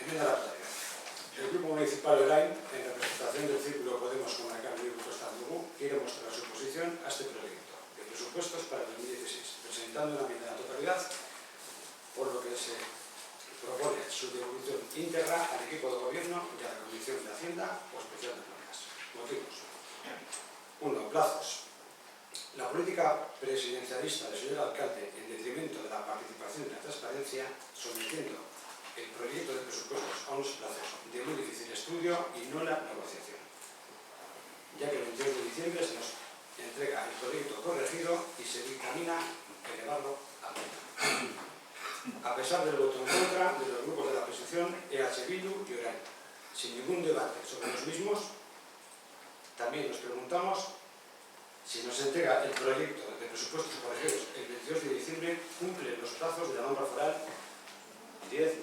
Enmienda a la totalidad. El Grupo Municipal de Orain, en representación del Círculo Podemos Comarcal Vigo Costa Lugo, quiere mostrar su oposición a este proyecto de presupuestos para el 2016, presentando una enmienda a la totalidad, por lo que se propone su devolución íntegra al equipo de gobierno y a la Comisión de Hacienda o Especial de Plantas. Motivos. 1. Plazos. La política presidencialista del señor alcalde, en detrimento de la participación y la transparencia, sometiendo el proyecto de presupuestos a unos plazos de muy difícil estudio y no la negociación, ya que el 22 de diciembre se nos entrega el proyecto corregido y se dictamina elevarlo a pleno. A pesar del voto en contra de los grupos de la oposición, EH Bildu y Orain, sin ningún debate sobre los mismos, también nos preguntamos si nos entrega el proyecto de presupuestos corregidos el 22 de diciembre, cumple los plazos de la norma foral 10/2003.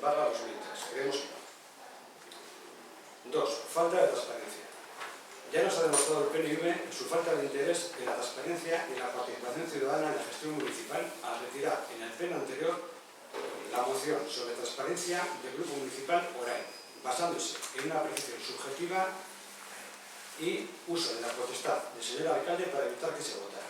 Creemos que no. 2. Falta de transparencia. Ya nos ha demostrado el PNV su falta de interés en la transparencia y en la participación ciudadana en la gestión municipal al retirar en el pleno anterior la moción sobre transparencia del Grupo Municipal Orain, basándose en una apreciación subjetiva y uso de la potestad del señor alcalde para evitar que se votara.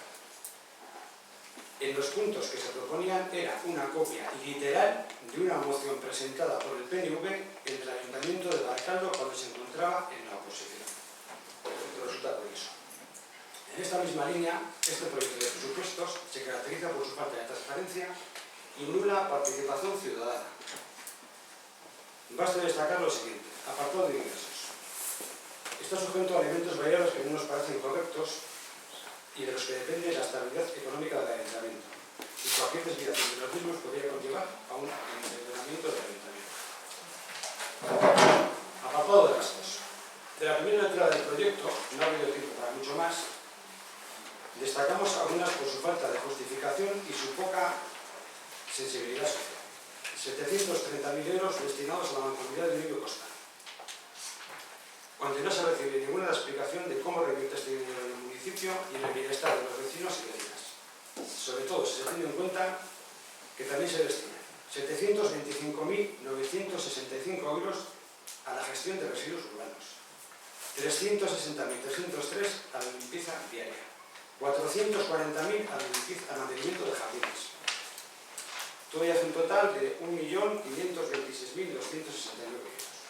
En los puntos que se proponían era una copia literal de una moción presentada por el PNV en el Ayuntamiento de Baracaldo cuando se encontraba en la oposición. Resulta curioso. En esta misma línea, este proyecto de presupuestos se caracteriza por su falta de transparencia y nula participación ciudadana. Basta destacar lo siguiente. Apartado de ingresos. Está sujeto a elementos variados que no nos parecen correctos y de los que depende la estabilidad económica del ayuntamiento. Y cualquier desviación de los mismos podría conllevar a un endeudamiento del ayuntamiento. Apartado de gastos. De la primera entrada del proyecto, no ha habido tiempo para mucho más, destacamos algunas por su falta de justificación y su poca sensibilidad social. 730.000 euros destinados a la Mancomunidad de Vigo Costa, cuando no se recibe ninguna explicación de cómo revierte este dinero en el municipio y en el bienestar de los vecinos y vecinas. Sobre todo si se tiene en cuenta que también se destina 725.965 euros a la gestión de residuos urbanos, 360.303 a la limpieza diaria, 440.000 al mantenimiento de jardines. Todo hace un total de 1.526.269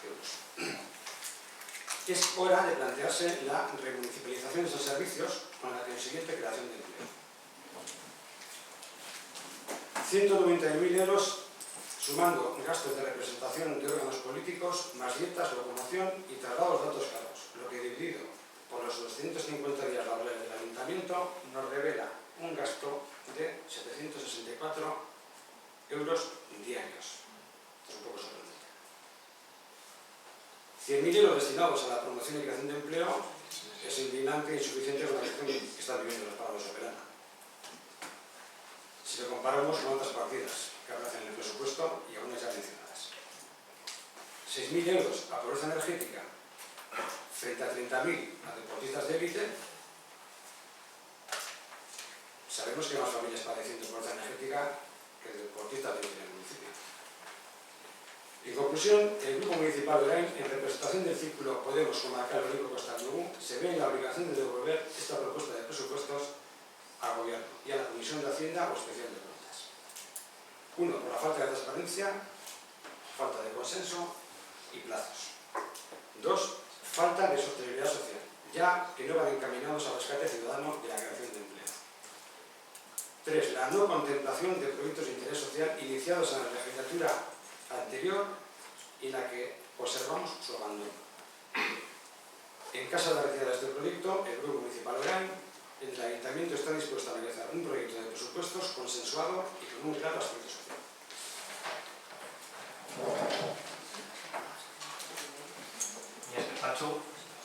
euros. Es hora de plantearse la remunicipalización de estos servicios con la consiguiente creación de empleo. 191.000 euros sumando gastos de representación de órganos políticos, más dietas, locomoción y traslados de altos cargos, lo que dividido por los 250 días laborales del ayuntamiento nos revela un gasto de 764 euros diarios. Es un poco sorprendente. 100.000 euros destinados a la promoción y creación de empleo es indignante e insuficiente con la situación que están viviendo los parados de verano. Si lo comparamos con otras partidas que aparecen en el presupuesto y algunas ya mencionadas. 6.000 euros a pobreza energética frente a 30.000 a deportistas de élite. Sabemos que hay más familias padeciendo pobreza energética que deportistas de élite en el municipio. En conclusión, el Grupo Municipal de Orain, en representación del Círculo Podemos Comarcal Vigo Costa Lugo, se ve en la obligación de devolver esta propuesta de presupuestos al Gobierno y a la Comisión de Hacienda o Especial de Plantas. 1. Por la falta de transparencia, falta de consenso y plazos. 2. Falta de sostenibilidad social, ya que no van encaminados al rescate ciudadano y la creación de empleo. 3. La no contemplación de proyectos de interés social iniciados en la legislatura anterior y la que observamos su abandono. En caso de la retirada de este proyecto, el Grupo Municipal Orain, el Ayuntamiento está dispuesto a realizar un proyecto de presupuestos consensuado y con un claro aspecto social. Mi despacho